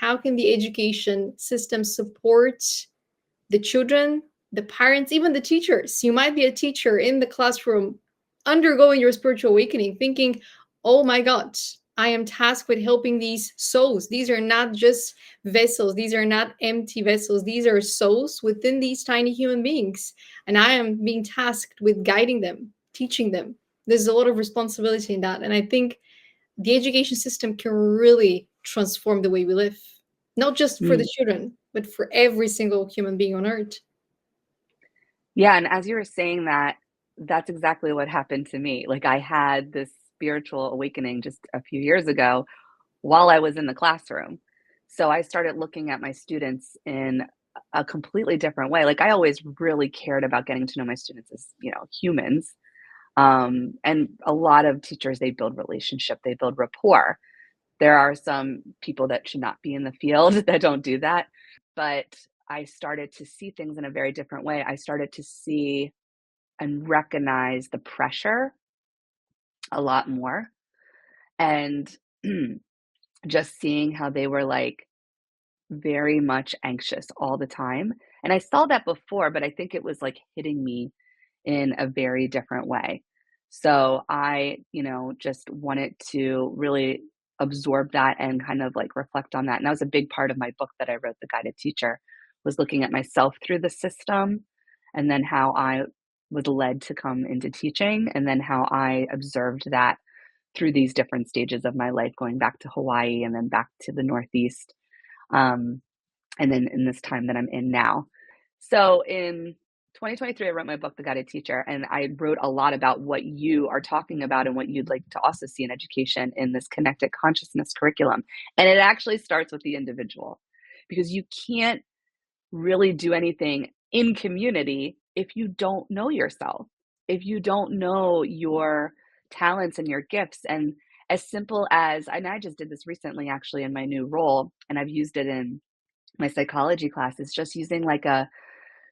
how can the education system support the children, the parents, even the teachers. You might be a teacher in the classroom undergoing your spiritual awakening, thinking, oh my God, I am tasked with helping these souls. These are not just vessels, these are not empty vessels, these are souls within these tiny human beings. And I am being tasked with guiding them, teaching them. There's a lot of responsibility in that. And I think the education system can really transform the way we live, not just for the Mm. children, but for every single human being on earth. Yeah, and as you were saying that, that's exactly what happened to me. Like I had this spiritual awakening just a few years ago while I was in the classroom. So I started looking at my students in a completely different way. Like I always really cared about getting to know my students as, humans. And a lot of teachers, they build relationship, they build rapport. There are some people that should not be in the field that don't do that. But I started to see things in a very different way. I started to see and recognize the pressure a lot more. And just seeing how they were like very much anxious all the time. And I saw that before, but I think it was like hitting me in a very different way. So I, just wanted to really absorb that and kind of like reflect on that. And that was a big part of my book that I wrote, The Guided Teacher, was looking at myself through the system and then how I was led to come into teaching and then how I observed that through these different stages of my life, going back to Hawaii and then back to the Northeast. Um, and then in this time that I'm in now. So in 2023, I wrote my book, The Guided Teacher, and I wrote a lot about what you are talking about and what you'd like to also see in education in this connected consciousness curriculum. And it actually starts with the individual because you can't really do anything in community if you don't know yourself, if you don't know your talents and your gifts. And as simple as, and I just did this recently actually in my new role, and I've used it in my psychology classes, just using like a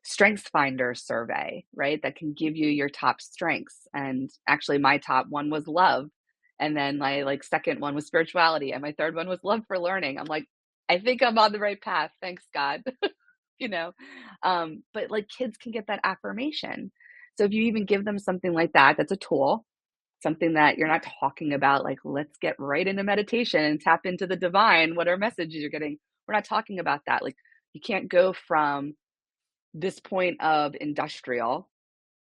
strengths finder survey, right? That can give you your top strengths. And actually my top one was love. And then my like second one was spirituality. And my third one was love for learning. I'm like, I think I'm on the right path. Thanks, God. you know? But like kids can get that affirmation. So if you even give them something like that, that's a tool, something that you're not talking about, like, let's get right into meditation and tap into the divine, what are messages you're getting. We're not talking about that. Like you can't go from this point of industrial,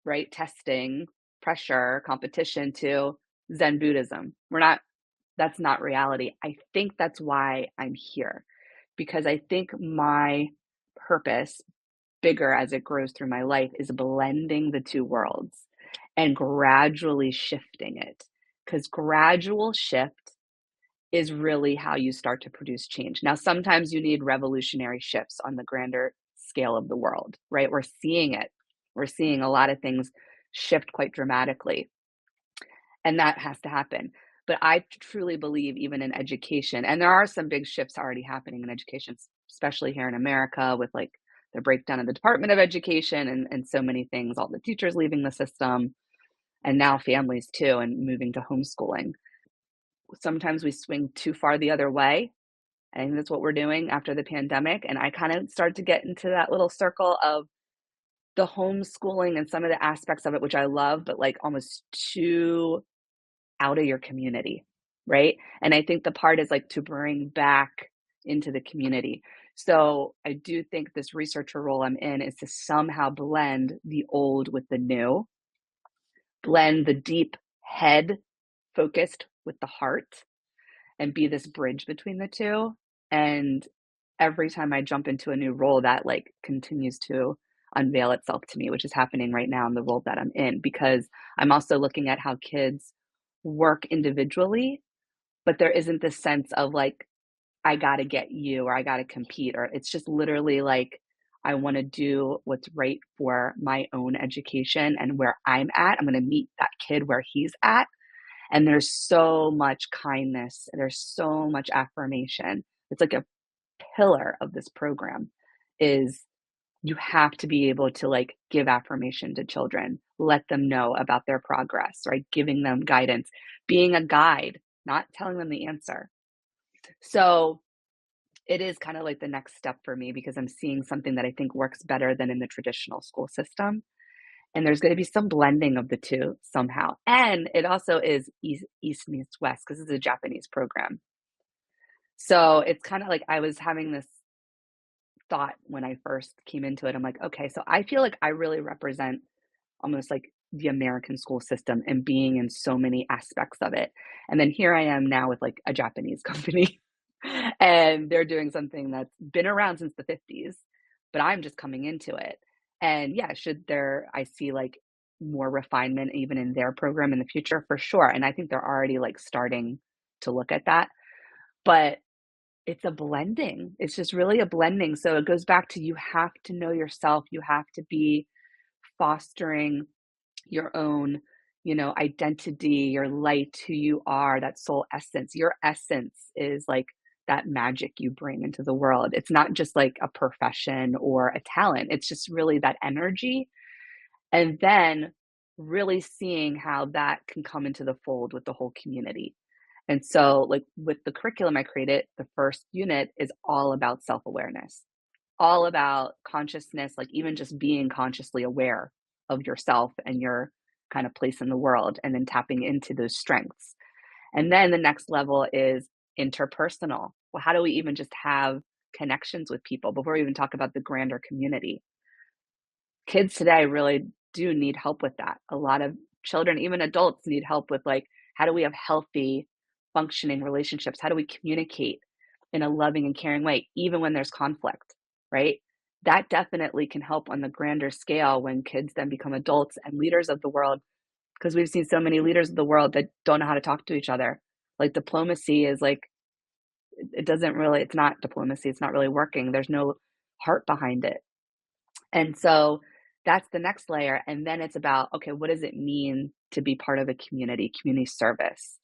right? Testing, pressure, competition to Zen Buddhism. That's not reality. I think that's why I'm here because I think my purpose, bigger as it grows through my life, is blending the two worlds and gradually shifting it. Because gradual shift is really how you start to produce change. Now, sometimes you need revolutionary shifts on the grander scale of the world, right? We're seeing it. We're seeing a lot of things shift quite dramatically, and that has to happen. But I truly believe, even in education, and there are some big shifts already happening in education, especially here in America with like the breakdown of the Department of Education and so many things, all the teachers leaving the system, and now families too, and moving to homeschooling. Sometimes we swing too far the other way. I think that's what we're doing after the pandemic. And I kind of started to get into that little circle of the homeschooling and some of the aspects of it, which I love, but like almost too out of your community, right? And I think the part is like to bring back into the community. So I do think this researcher role I'm in is to somehow blend the old with the new, blend the deep head focused with the heart, and be this bridge between the two. And every time I jump into a new role, that like continues to unveil itself to me, which is happening right now in the role that I'm in, because I'm also looking at how kids work individually, but there isn't this sense of like, I got to get you or I got to compete, or it's just literally like, I want to do what's right for my own education and where I'm at. I'm going to meet that kid where he's at. And there's so much kindness. There's so much affirmation. It's like a pillar of this program is you have to be able to like give affirmation to children, let them know about their progress, right? Giving them guidance, being a guide, not telling them the answer. So it is kind of like the next step for me because I'm seeing something that I think works better than in the traditional school system. And there's going to be some blending of the two somehow. And it also is East meets West because it's a Japanese program. So it's kind of like I was having this thought when I first came into it. I'm like, okay, so I feel like I really represent almost like the American school system and being in so many aspects of it. And then here I am now with like a Japanese company and they're doing something that's been around since the 50s, but I'm just coming into it. And yeah, should there, I see like more refinement even in their program in the future for sure. And I think they're already like starting to look at that. But it's a blending. It's just really a blending. So it goes back to you have to know yourself. You have to be fostering your own, identity, your light, who you are, that soul essence. Your essence is like that magic you bring into the world. It's not just like a profession or a talent. It's just really that energy. And then really seeing how that can come into the fold with the whole community. And so, like with the curriculum I created, the first unit is all about self awareness, all about consciousness, like even just being consciously aware of yourself and your kind of place in the world, and then tapping into those strengths. And then the next level is interpersonal. Well, how do we even just have connections with people before we even talk about the grander community? Kids today really do need help with that. A lot of children, even adults, need help with like, how do we have healthy, functioning relationships? How do we communicate in a loving and caring way, even when there's conflict, right? That definitely can help on the grander scale when kids then become adults and leaders of the world, because we've seen so many leaders of the world that don't know how to talk to each other. Like diplomacy is like, it doesn't really, it's not diplomacy, it's not really working. There's no heart behind it. And so that's the next layer. And then it's about, okay, what does it mean to be part of a community service?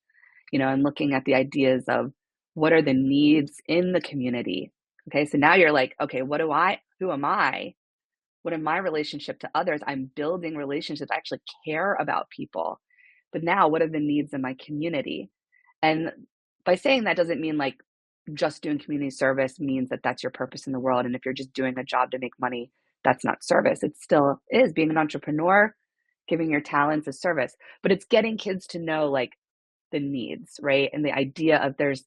And looking at the ideas of what are the needs in the community. Okay, so now you're like, okay, who am I? What am my relationship to others? I'm building relationships. I actually care about people. But now what are the needs in my community? And by saying that doesn't mean like just doing community service means that that's your purpose in the world. And if you're just doing a job to make money, that's not service. It still is being an entrepreneur, giving your talents as service. But it's getting kids to know like the needs, right? And the idea of there's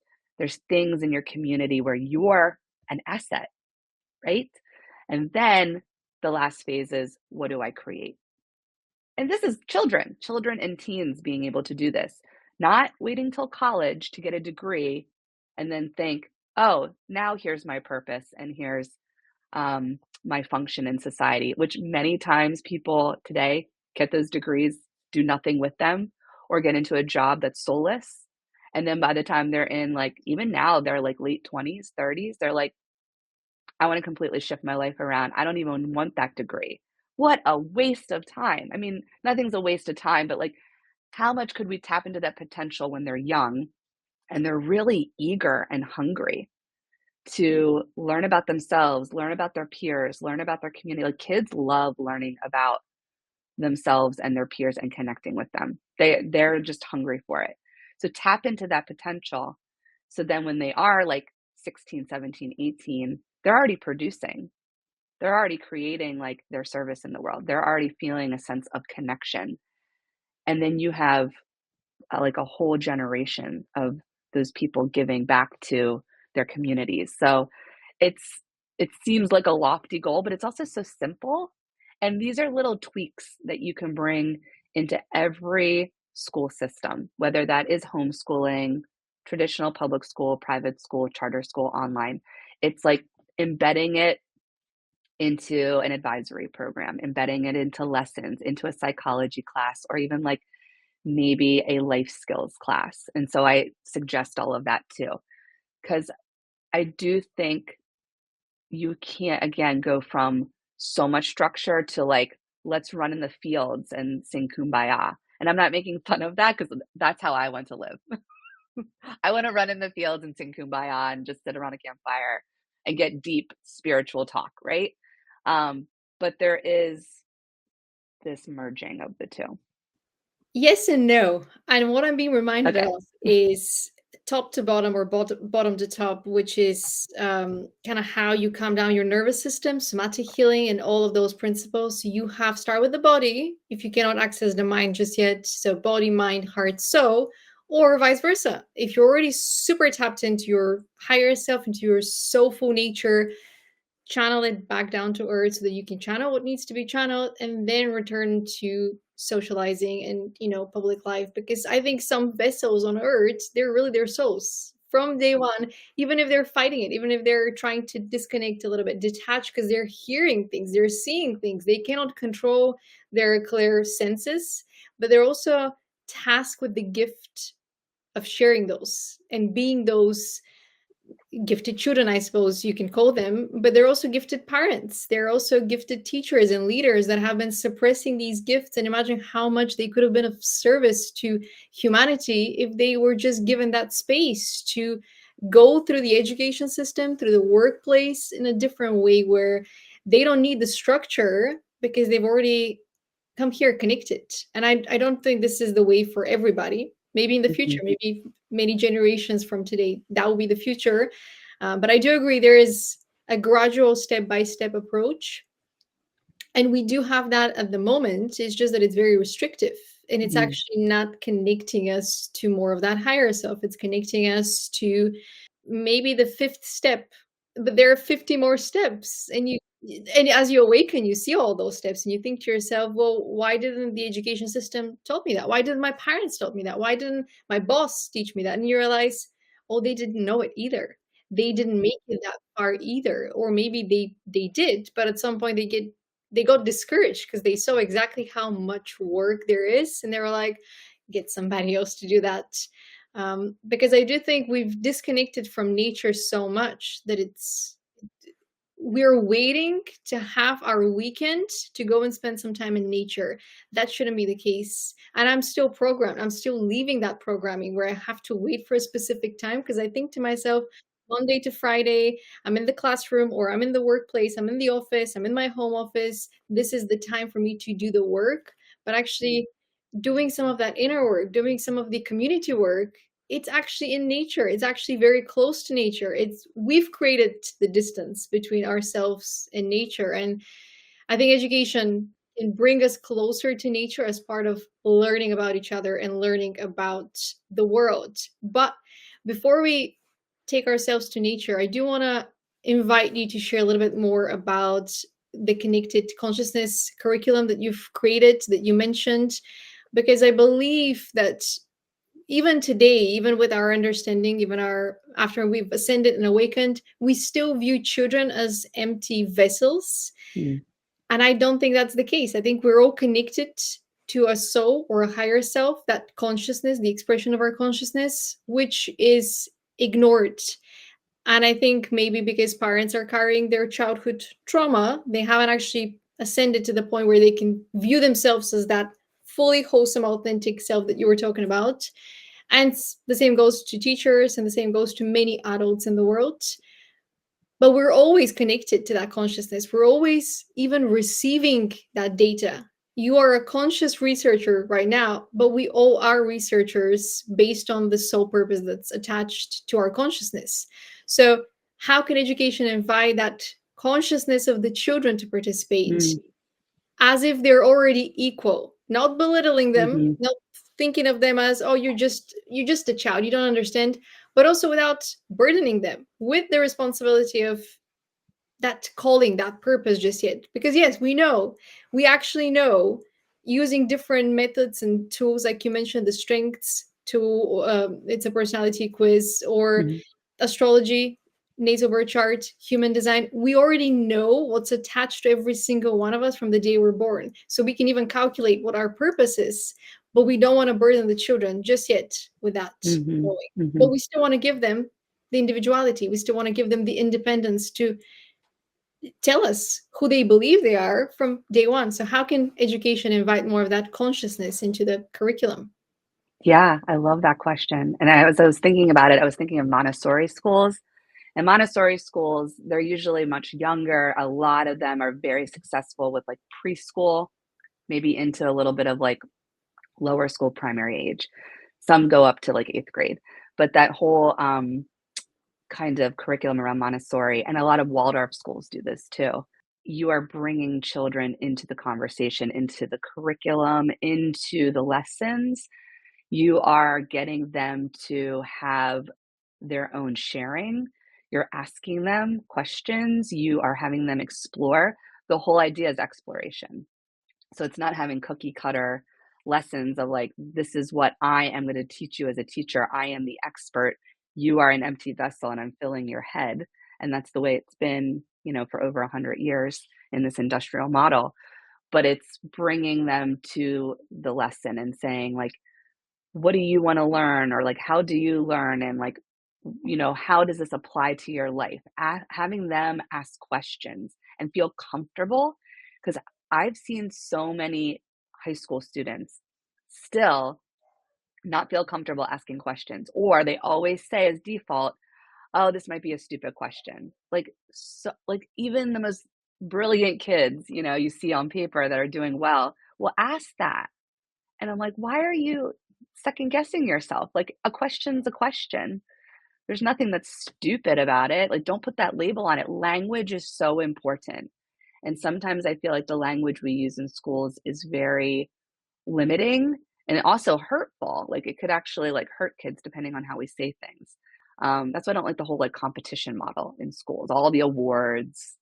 things in your community where you're an asset, right? And then the last phase is, what do I create? And this is children and teens being able to do this, not waiting till college to get a degree and then think, oh, now here's my purpose and here's my function in society, which many times people today get those degrees, do nothing with them, or get into a job that's soulless. And then by the time they're in, like, even now, they're like late 20s, 30s, they're like, I want to completely shift my life around. I don't even want that degree. What a waste of time. I mean, nothing's a waste of time, but like, how much could we tap into that potential when they're young and they're really eager and hungry to learn about themselves, learn about their peers, learn about their community? Like kids love learning about themselves and their peers and connecting with them. They're just hungry for it. So tap into that potential. So then when they are like 16, 17, 18, they're already producing. They're already creating like their service in the world. They're already feeling a sense of connection. And then you have like a whole generation of those people giving back to their communities. So it's it seems like a lofty goal, but it's also so simple. And these are little tweaks that you can bring into every school system, whether that is homeschooling, traditional public school, private school, charter school, online. It's like embedding it into an advisory program, embedding it into lessons, into a psychology class, or even like maybe a life skills class. And so I suggest all of that too, because I do think you can't, again, go from so much structure to like, let's run in the fields and sing kumbaya. And I'm not making fun of that because that's how I want to live. I want to run in the fields and sing kumbaya and just sit around a campfire and get deep spiritual talk, right? But there is this merging of the two. Yes and no. And what I'm being reminded Okay. of is top to bottom or bottom to top, which is kind of how you calm down your nervous system, somatic healing, and all of those principles. You have start with the body if you cannot access the mind just yet. So body, mind, heart, soul, or vice versa. If you're already super tapped into your higher self, into your soulful nature, channel it back down to earth so that you can channel what needs to be channeled and then return to socializing and public life, because I think some vessels on earth, they're really their souls from day one, even if they're fighting it, even if they're trying to disconnect a little bit, detach, because they're hearing things, they're seeing things, they cannot control their clear senses, but they're also tasked with the gift of sharing those and being those gifted children, I suppose you can call them, but they're also gifted parents. They're also gifted teachers and leaders that have been suppressing these gifts. And imagine how much they could have been of service to humanity if they were just given that space to go through the education system, through the workplace in a different way where they don't need the structure because they've already come here connected. And I don't think this is the way for everybody. Maybe in the future, Mhm. maybe many generations from today, that will be the future. But I do agree there is a gradual step-by-step approach. And we do have that at the moment. It's just that it's very restrictive. And it's Mhm. actually not connecting us to more of that higher self. It's connecting us to maybe the fifth step, but there are 50 more steps. And as you awaken, you see all those steps and you think to yourself, well, why didn't the education system taught me that? Why didn't my parents taught me that? Why didn't my boss teach me that? And you realize, oh, they didn't know it either. They didn't make it that far either. Or maybe they did, but at some point they got discouraged because they saw exactly how much work there is, and they were like, get somebody else to do that. Because I do think we've disconnected from nature so much that we're waiting to have our weekend to go and spend some time in nature. That shouldn't be the case. And I'm still programmed. I'm still leaving that programming where I have to wait for a specific time because I think to myself, Monday to Friday, I'm in the classroom or I'm in the workplace, I'm in the office, I'm in my home office. This is the time for me to do the work. But actually, doing some of that inner work, doing some of the community work, it's actually in nature. It's actually very close to nature. It's we've created the distance between ourselves and nature. And I think education can bring us closer to nature as part of learning about each other and learning about the world. But before we take ourselves to nature, I do want to invite you to share a little bit more about the connected consciousness curriculum that you've created, that you mentioned, because I believe that even today, even with our understanding, even our after we've ascended and awakened, we still view children as empty vessels. Mhm. And I don't think that's the case. I think we're all connected to a soul or a higher self, that consciousness, the expression of our consciousness, which is ignored. And I think maybe because parents are carrying their childhood trauma, they haven't actually ascended to the point where they can view themselves as that fully wholesome, authentic self that you were talking about. And the same goes to teachers, and the same goes to many adults in the world. But we're always connected to that consciousness. We're always even receiving that data. You are a conscious researcher right now, but we all are researchers based on the soul purpose that's attached to our consciousness. So, how can education invite that consciousness of the children to participate Mhm. as if they're already equal, not belittling them, Mhm. not thinking of them as, oh, you're just a child, you don't understand, but also without burdening them with the responsibility of that calling, that purpose just yet. Because yes, we actually know, using different methods and tools, like you mentioned, the strengths tool, it's a personality quiz, or Mhm. astrology, nasal birth chart, human design. We already know what's attached to every single one of us from the day we're born. So we can even calculate what our purpose is, but we don't want to burden the children just yet with that Mhm. knowing. But Mhm. we still want to give them the individuality. We still want to give them the independence to tell us who they believe they are from day one. So how can education invite more of that consciousness into the curriculum? Yeah, I love that question. And as I was thinking about it, I was thinking of Montessori schools. And Montessori schools, they're usually much younger. A lot of them are very successful with like preschool, maybe into a little bit of like lower school primary age. Some go up to like eighth grade. But that whole kind of curriculum around Montessori, and a lot of Waldorf schools do this too. You are bringing children into the conversation, into the curriculum, into the lessons. You are getting them to have their own sharing. You're asking them questions. You are having them explore. The whole idea is exploration. So it's not having cookie cutter lessons of like, this is what I am going to teach you as a teacher. I am the expert. You are an empty vessel and I'm filling your head. And that's the way it's been, for over 100 years in this industrial model. But it's bringing them to the lesson and saying like, what do you want to learn? Or like, how do you learn? And like, how does this apply to your life? Having them ask questions and feel comfortable. Because I've seen so many high school students still not feel comfortable asking questions, or they always say as default, oh, this might be a stupid question. Like even the most brilliant kids, you see on paper that are doing well, will ask that. And I'm like, why are you second guessing yourself? Like a question's a question. There's nothing that's stupid about it. Like, don't put that label on it. Language is so important. And sometimes I feel like the language we use in schools is very limiting and also hurtful. Like it could actually like hurt kids depending on how we say things. That's why I don't like the whole like competition model in schools, all the awards,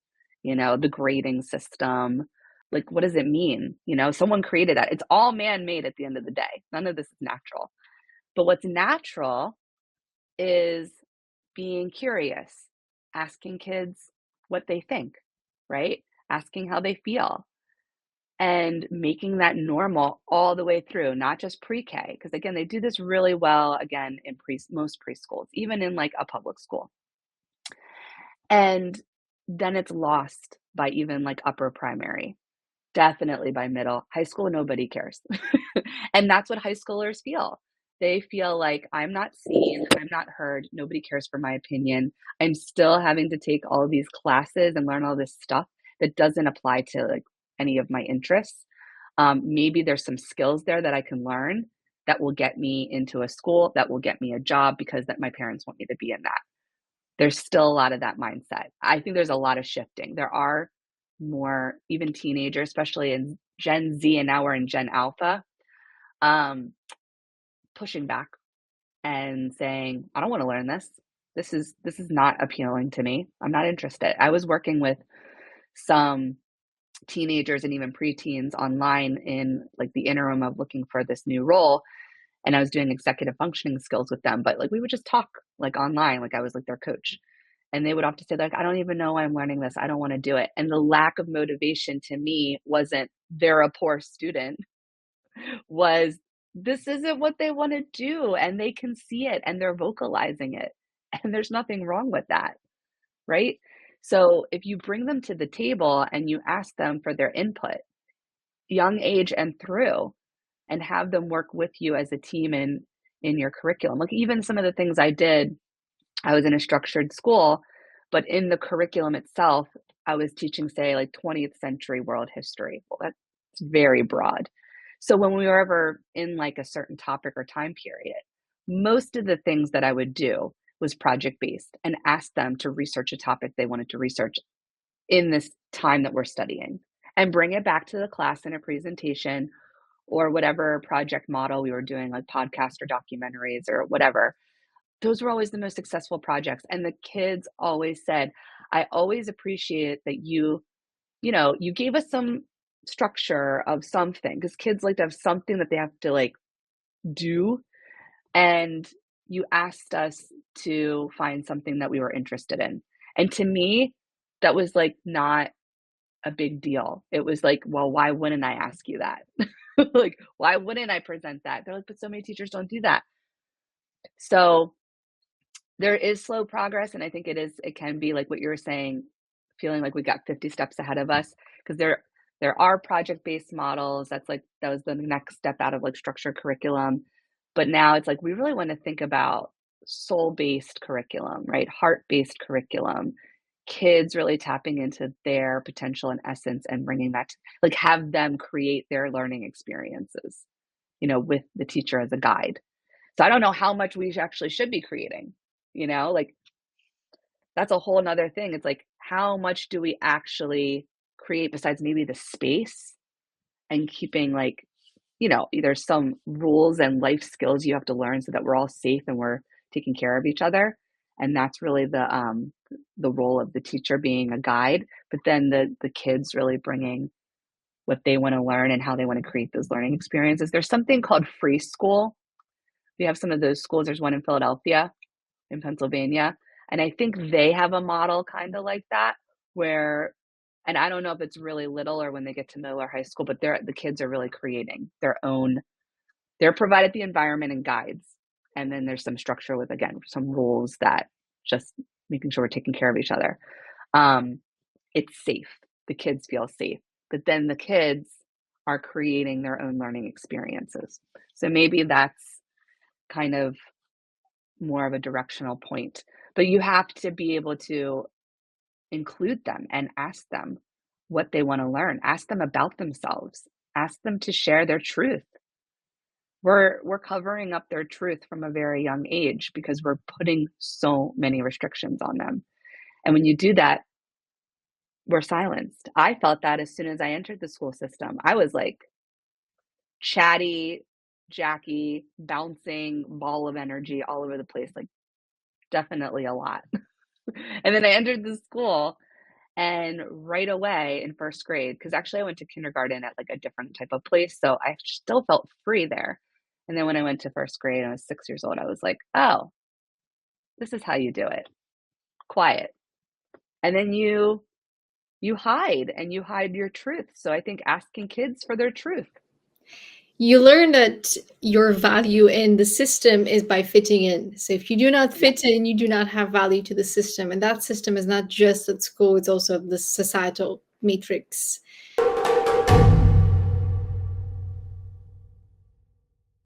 the grading system. Like, what does it mean? Someone created that. It's all man-made at the end of the day. None of this is natural. But what's natural is being curious, asking kids what they think, right? Asking how they feel and making that normal all the way through, not just pre-K. Because again, they do this really well, again, in most preschools, even in like a public school. And then it's lost by even like upper primary, definitely by middle. High school, nobody cares. And that's what high schoolers feel. They feel like I'm not seen, I'm not heard, nobody cares for my opinion. I'm still having to take all of these classes and learn all this stuff that doesn't apply to like any of my interests. Maybe there's some skills there that I can learn that will get me into a school, that will get me a job because that my parents want me to be in that. There's still a lot of that mindset. I think there's a lot of shifting. There are more, even teenagers, especially in Gen Z, and now we're in Gen Alpha, pushing back and saying, I don't want to learn this. This is not appealing to me. I'm not interested. I was working with some teenagers and even preteens online in like the interim of looking for this new role. And I was doing executive functioning skills with them, but like we would just talk like online, like I was like their coach. And they would often say like, I don't even know why I'm learning this. I don't want to do it. And the lack of motivation to me wasn't they're a poor student, was this isn't what they want to do. And they can see it and they're vocalizing it. And there's nothing wrong with that, right? So if you bring them to the table and you ask them for their input, young age and through, and have them work with you as a team in your curriculum. Like even some of the things I did, I was in a structured school, but in the curriculum itself, I was teaching, say, like 20th century world history. Well, that's very broad. So when we were ever in like a certain topic or time period, most of the things that I would do was project based and ask them to research a topic they wanted to research in this time that we're studying and bring it back to the class in a presentation or whatever project model we were doing, like podcasts or documentaries or whatever. Those were always the most successful projects. And the kids always said, I always appreciate that you gave us some structure of something, because kids like to have something that they have to like do. And you asked us to find something that we were interested in. And to me, that was like not a big deal. It was like, well, why wouldn't I ask you that? Like, why wouldn't I present that? They're like, but so many teachers don't do that. So there is slow progress. And I think it can be like what you were saying, feeling like we got 50 steps ahead of us, because there are project-based models. That was the next step out of like structured curriculum. But now it's like, we really want to think about soul-based curriculum, right? Heart-based curriculum, kids really tapping into their potential and essence and bringing that to, like, have them create their learning experiences, with the teacher as a guide. So I don't know how much we actually should be creating, like that's a whole nother thing. It's like, how much do we actually create besides maybe the space and keeping like, either some rules and life skills you have to learn so that we're all safe and we're taking care of each other. And that's really the role of the teacher being a guide, but then the kids really bringing what they want to learn and how they want to create those learning experiences. There's something called free school. We have some of those schools. There's one in Philadelphia, in Pennsylvania. And I think they have a model kind of like that where, and I don't know if it's really little or when they get to middle or high school, but the kids are really creating their own, they're provided the environment and guides. And then there's some structure with, again, some rules that just making sure we're taking care of each other. It's safe. The kids feel safe, but then the kids are creating their own learning experiences. So maybe that's kind of more of a directional point, but you have to be able to include them and ask them what they want to learn. Ask them about themselves. Ask them to share their truth. We're covering up their truth from a very young age because we're putting so many restrictions on them. And when you do that, we're silenced. I felt that as soon as I entered the school system. I was like chatty, Jackie, bouncing ball of energy all over the place, like definitely a lot. And then I entered the school and right away in first grade, because actually I went to kindergarten at like a different type of place. So I still felt free there. And then when I went to first grade and I was 6 years old, I was like, oh, this is how you do it. Quiet. And then you hide and you hide your truth. So I think asking kids for their truth. You learn that your value in the system is by fitting in. So if you do not fit in, you do not have value to the system. And that system is not just at school, it's also the societal matrix.